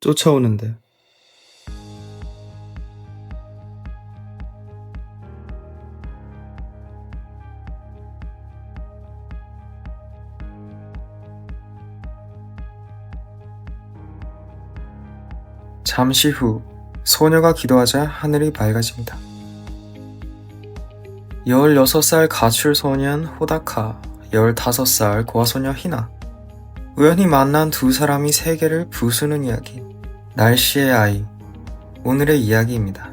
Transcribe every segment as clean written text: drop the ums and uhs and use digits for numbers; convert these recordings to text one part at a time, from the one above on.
쫓아오는데. 잠시 후 소녀가 기도하자 하늘이 맑아집니다. 16살 가출 소년 호다카, 15살 고아소녀 히나. 우연히 만난 두 사람이 세계를 부수는 이야기. 날씨의 아이. 오늘의 이야기입니다.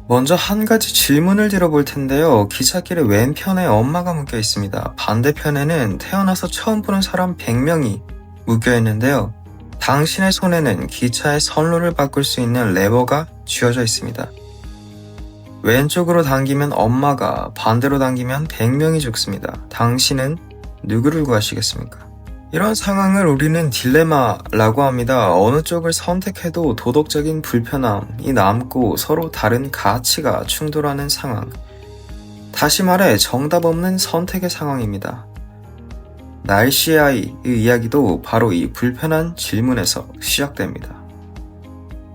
먼저 한 가지 질문을 드려볼 텐데요. 기찻길의 왼편에 엄마가 묶여 있습니다. 반대편에는 태어나서 처음 보는 사람 100명이 묶여 있는데요. 당신의 손에는 기차의 선로를 바꿀 수 있는 레버가 쥐어져 있습니다. 왼쪽으로 당기면 엄마가, 반대로 당기면 100명이 죽습니다. 당신은 누구를 구하시겠습니까? 이런 상황을 우리는 딜레마라고 합니다. 어느 쪽을 선택해도 도덕적인 불편함이 남고 서로 다른 가치가 충돌하는 상황. 다시 말해 정답 없는 선택의 상황입니다. 날씨의 아이의 이야기도 바로 이 불편한 질문에서 시작됩니다.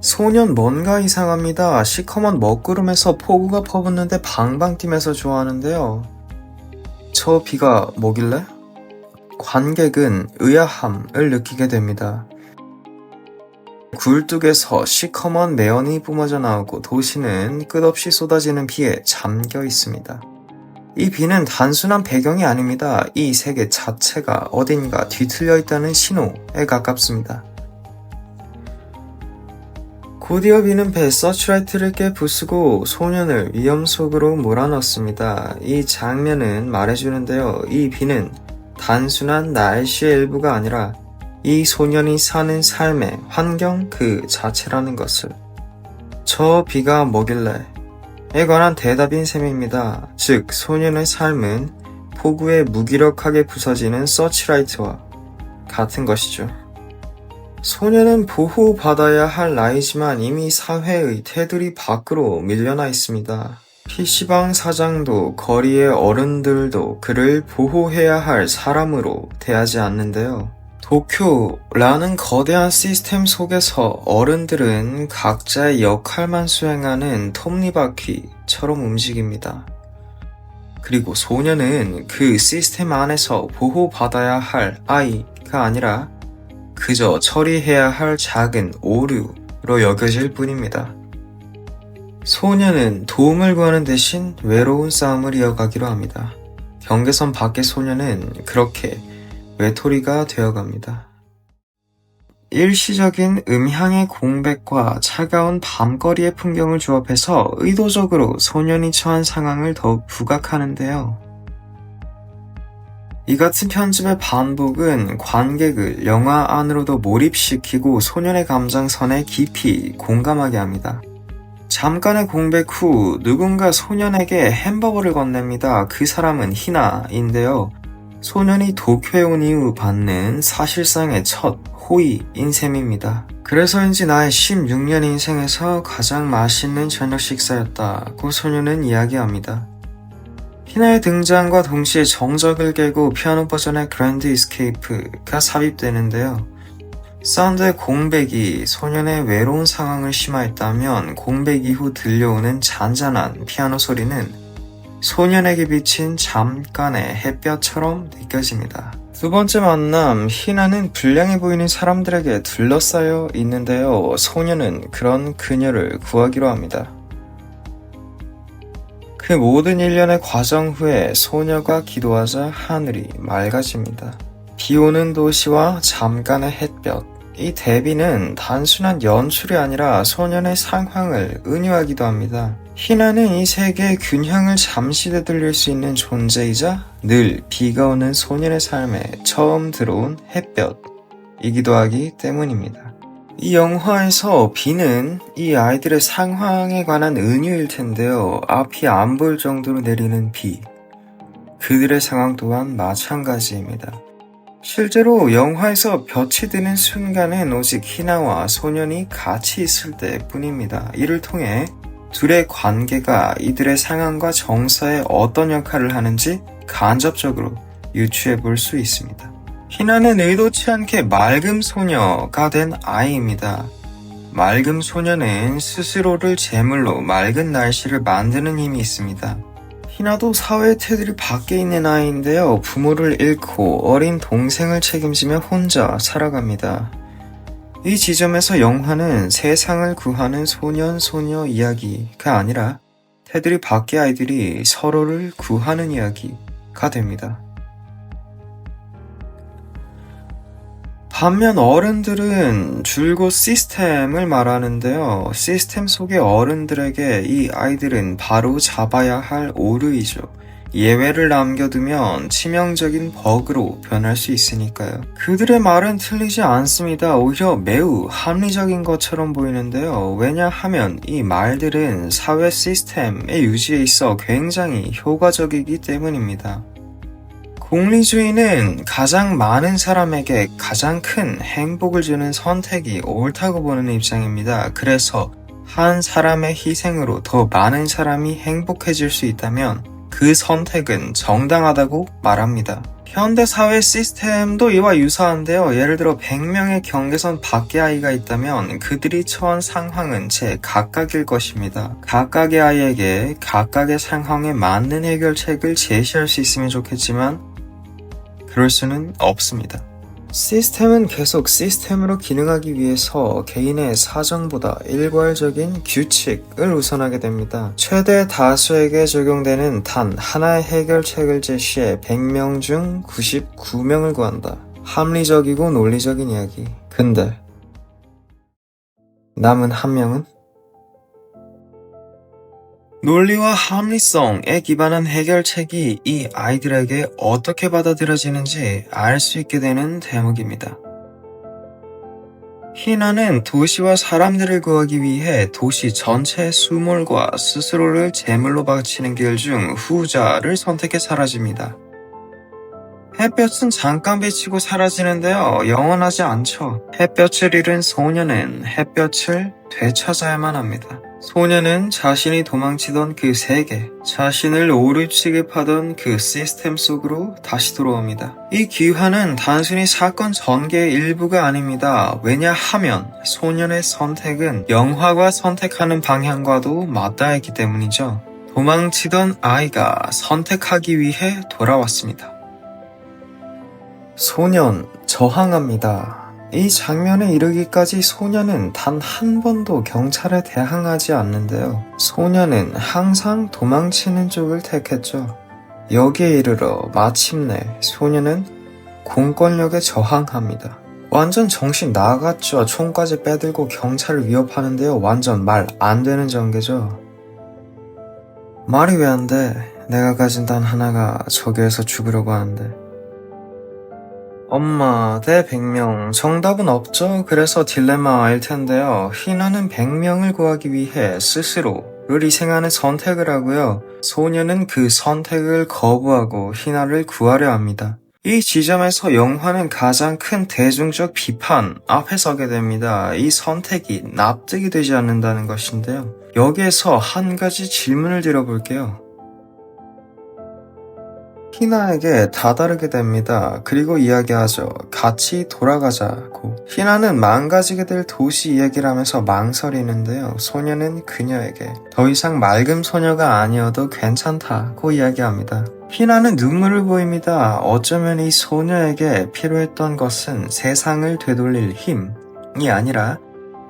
소년 뭔가 이상합니다. 시커먼 먹구름에서 폭우가 퍼붓는데 방방 뛰면서 좋아하는데요. 저 비가 뭐길래? 관객은 의아함을 느끼게 됩니다. 굴뚝에서 시커먼 매연이 뿜어져 나오고 도시는 끝없이 쏟아지는 비에 잠겨 있습니다. 이 비는 단순한 배경이 아닙니다. 이 세계 자체가 어딘가 뒤틀려 있다는 신호에 가깝습니다. 곧이어 비는 배 서치라이트를 깨부수고 소년을 위험 속으로 몰아넣습니다. 이 장면은 말해주는데요. 이 비는 단순한 날씨의 일부가 아니라 이 소년이 사는 삶의 환경 그 자체라는 것을. 저 비가 뭐길래? 에 관한 대답인 셈입니다. 즉, 소년의 삶은 폭우에 무기력하게 부서지는 서치라이트와 같은 것이죠. 소년은 보호받아야 할 나이지만 이미 사회의 테두리 밖으로 밀려나 있습니다. PC방 사장도 거리의 어른들도 그를 보호해야 할 사람으로 대하지 않는데요. 도쿄라는 거대한 시스템 속에서 어른들은 각자의 역할만 수행하는 톱니바퀴처럼 움직입니다. 그리고 소년은 그 시스템 안에서 보호받아야 할 아이가 아니라 그저 처리해야 할 작은 오류로 여겨질 뿐입니다. 소년은 도움을 구하는 대신 외로운 싸움을 이어가기로 합니다. 경계선 밖의 소년은 그렇게 외톨이가 되어갑니다. 일시적인 음향의 공백과 차가운 밤거리의 풍경을 조합해서 의도적으로 소년이 처한 상황을 더욱 부각하는데요. 이 같은 편집의 반복은 관객을 영화 안으로도 몰입시키고 소년의 감정선에 깊이 공감하게 합니다. 잠깐의 공백 후 누군가 소년에게 햄버거를 건넵니다. 그 사람은 히나인데요. 소년이 도쿄에 온 이후 받는 사실상의 첫 호의인 셈입니다. 그래서인지 나의 16년 인생에서 가장 맛있는 저녁 식사였다고 소년은 이야기합니다. 히나의 등장과 동시에 정적을 깨고 피아노 버전의 그랜드 이스케이프가 삽입되는데요. 사운드의 공백이 소년의 외로운 상황을 심화했다면 공백 이후 들려오는 잔잔한 피아노 소리는 소년에게 비친 잠깐의 햇볕처럼 느껴집니다. 두 번째 만남, 히나는 불량해 보이는 사람들에게 둘러싸여 있는데요. 소년은 그런 그녀를 구하기로 합니다. 그 모든 일련의 과정 후에 소녀가 기도하자 하늘이 맑아집니다. 비 오는 도시와 잠깐의 햇볕. 이 대비는 단순한 연출이 아니라 소년의 상황을 은유하기도 합니다. 히나는 이 세계의 균형을 잠시 되돌릴 수 있는 존재이자 늘 비가 오는 소년의 삶에 처음 들어온 햇볕이기도 하기 때문입니다. 이 영화에서 비는 이 아이들의 상황에 관한 은유일 텐데요. 앞이 안 보일 정도로 내리는 비. 그들의 상황 또한 마찬가지입니다. 실제로 영화에서 볕이 드는 순간엔 오직 히나와 소년이 같이 있을 때뿐입니다. 이를 통해 둘의 관계가 이들의 상황과 정서에 어떤 역할을 하는지 간접적으로 유추해 볼 수 있습니다. 희나는 의도치 않게 맑음 소녀가 된 아이입니다. 맑음 소녀는 스스로를 제물로 맑은 날씨를 만드는 힘이 있습니다. 희나도 사회의 테두리 밖에 있는 아이인데요. 부모를 잃고 어린 동생을 책임지며 혼자 살아갑니다. 이 지점에서 영화는 세상을 구하는 소년, 소녀 이야기가 아니라 테두리 밖의 아이들이 서로를 구하는 이야기가 됩니다. 반면 어른들은 줄곧 시스템을 말하는데요. 시스템 속의 어른들에게 이 아이들은 바로 잡아야 할 오류이죠. 예외를 남겨두면 치명적인 버그로 변할 수 있으니까요. 그들의 말은 틀리지 않습니다. 오히려 매우 합리적인 것처럼 보이는데요. 왜냐하면 이 말들은 사회 시스템의 유지에 있어 굉장히 효과적이기 때문입니다. 공리주의는 가장 많은 사람에게 가장 큰 행복을 주는 선택이 옳다고 보는 입장입니다. 그래서 한 사람의 희생으로 더 많은 사람이 행복해질 수 있다면 그 선택은 정당하다고 말합니다. 현대 사회 시스템도 이와 유사한데요. 예를 들어 100명의 경계선 밖의 아이가 있다면 그들이 처한 상황은 제각각일 것입니다. 각각의 아이에게 각각의 상황에 맞는 해결책을 제시할 수 있으면 좋겠지만 그럴 수는 없습니다. 시스템은 계속 시스템으로 기능하기 위해서 개인의 사정보다 일괄적인 규칙을 우선하게 됩니다. 최대 다수에게 적용되는 단 하나의 해결책을 제시해 100명 중 99명을 구한다. 합리적이고 논리적인 이야기. 근데 남은 한 명은? 논리와 합리성에 기반한 해결책이 이 아이들에게 어떻게 받아들여지는지 알 수 있게 되는 대목입니다. 희나는 도시와 사람들을 구하기 위해 도시 전체의 수몰과 스스로를 제물로 바치는 길 중 후자를 선택해 사라집니다. 햇볕은 잠깐 비치고 사라지는데요. 영원하지 않죠. 햇볕을 잃은 소녀는 햇볕을 되찾아야만 합니다. 소녀는 자신이 도망치던 그 세계, 자신을 오류 취급하던 그 시스템 속으로 다시 돌아옵니다. 이 귀환은 단순히 사건 전개의 일부가 아닙니다. 왜냐하면 소년의 선택은 영화가 선택하는 방향과도 맞닿아있기 때문이죠. 도망치던 아이가 선택하기 위해 돌아왔습니다. 소년, 저항합니다. 이 장면에 이르기까지 소녀는 단 한 번도 경찰에 대항하지 않는데요. 소녀는 항상 도망치는 쪽을 택했죠. 여기에 이르러 마침내 소녀는 공권력에 저항합니다. 완전 정신 나갔죠. 총까지 빼들고 경찰을 위협하는데요. 완전 말 안 되는 전개죠. 말이 왜 안 돼? 내가 가진 단 하나가 저기에서 죽으려고 하는데. 엄마 대 100명 정답은 없죠. 그래서 딜레마일 텐데요. 희나는 100명을 구하기 위해 스스로를 희생하는 선택을 하고요. 소녀는 그 선택을 거부하고 희나를 구하려 합니다. 이 지점에서 영화는 가장 큰 대중적 비판 앞에 서게 됩니다. 이 선택이 납득이 되지 않는다는 것인데요. 여기에서 한 가지 질문을 드려볼게요. 희나에게 다다르게 됩니다. 그리고 이야기하죠. 같이 돌아가자고. 희나는 망가지게 될 도시 이야기를 하면서 망설이는데요. 소녀는 그녀에게 더 이상 맑은 소녀가 아니어도 괜찮다고 이야기합니다. 희나는 눈물을 보입니다. 어쩌면 이 소녀에게 필요했던 것은 세상을 되돌릴 힘이 아니라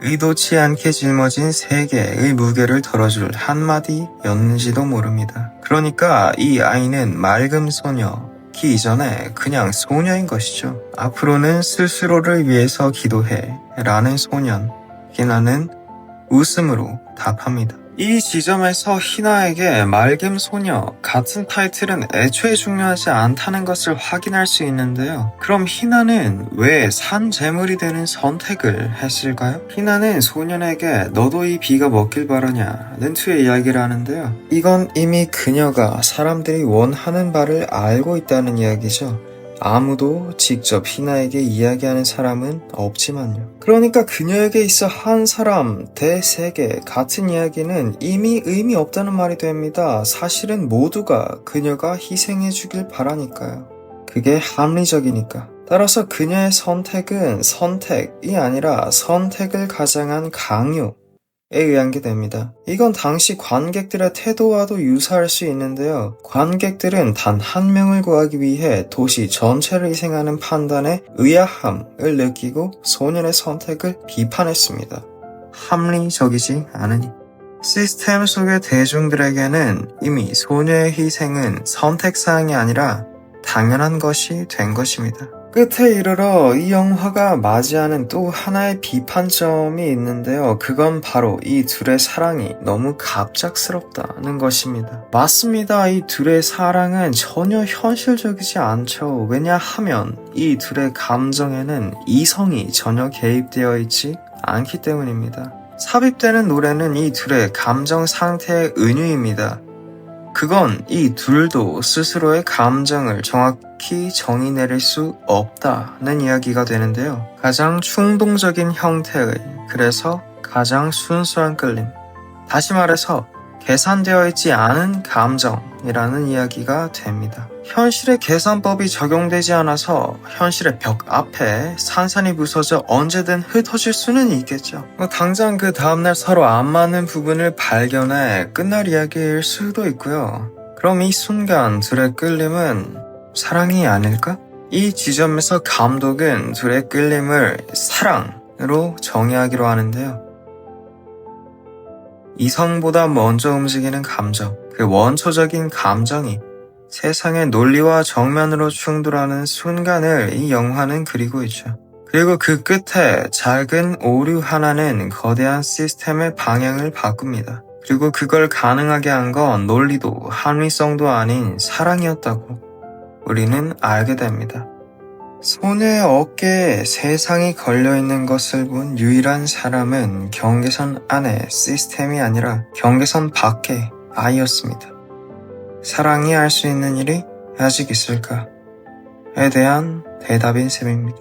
의도치 않게 짊어진 세계의 무게를 덜어줄 한마디였는지도 모릅니다. 그러니까 이 아이는 맑음 소녀기 이전에 그냥 소녀인 것이죠. 앞으로는 스스로를 위해서 기도해 라는 소년. 희나는 웃음으로 답합니다. 이 지점에서 희나에게 맑음 소녀 같은 타이틀은 애초에 중요하지 않다는 것을 확인할 수 있는데요. 그럼 희나는 왜 산재물이 되는 선택을 했을까요? 희나는 소년에게 너도 이 비가 먹길 바라냐는 투의 이야기를 하는데요. 이건 이미 그녀가 사람들이 원하는 바를 알고 있다는 이야기죠. 아무도 직접 희나에게 이야기하는 사람은 없지만요. 그러니까 그녀에게 있어 한 사람, 대세계 같은 이야기는 이미 의미 없다는 말이 됩니다. 사실은 모두가 그녀가 희생해 주길 바라니까요. 그게 합리적이니까. 따라서 그녀의 선택은 선택이 아니라 선택을 가장한 강요에 의한 게 됩니다. 이건 당시 관객들의 태도와도 유사할 수 있는데요. 관객들은 단 한 명을 구하기 위해 도시 전체를 희생하는 판단에 의아함을 느끼고 소년의 선택을 비판했습니다. 합리적이지 않으니. 시스템 속의 대중들에게는 이미 소녀의 희생은 선택사항이 아니라 당연한 것이 된 것입니다. 끝에 이르러 이 영화가 맞이하는 또 하나의 비판점이 있는데요. 그건 바로 이 둘의 사랑이 너무 갑작스럽다는 것입니다. 맞습니다. 이 둘의 사랑은 전혀 현실적이지 않죠. 왜냐하면 이 둘의 감정에는 이성이 전혀 개입되어 있지 않기 때문입니다. 삽입되는 노래는 이 둘의 감정 상태의 은유입니다. 그건 이 둘도 스스로의 감정을 정확히 정의 내릴 수 없다는 이야기가 되는데요. 가장 충동적인 형태의, 그래서 가장 순수한 끌림. 다시 말해서 계산되어 있지 않은 감정이라는 이야기가 됩니다. 현실의 계산법이 적용되지 않아서 현실의 벽 앞에 산산이 부서져 언제든 흩어질 수는 있겠죠. 당장 그 다음날 서로 안 맞는 부분을 발견해 끝날 이야기일 수도 있고요. 그럼 이 순간 둘의 끌림은 사랑이 아닐까? 이 지점에서 감독은 둘의 끌림을 사랑으로 정의하기로 하는데요. 이성보다 먼저 움직이는 감정, 그 원초적인 감정이 세상의 논리와 정면으로 충돌하는 순간을 이 영화는 그리고 있죠. 그리고 그 끝에 작은 오류 하나는 거대한 시스템의 방향을 바꿉니다. 그리고 그걸 가능하게 한 건 논리도 합리성도 아닌 사랑이었다고 우리는 알게 됩니다. 소녀의 어깨에 세상이 걸려있는 것을 본 유일한 사람은 경계선 안의 시스템이 아니라 경계선 밖의 아이였습니다. 사랑이 할 수 있는 일이 아직 있을까? 에 대한 대답인 셈입니다.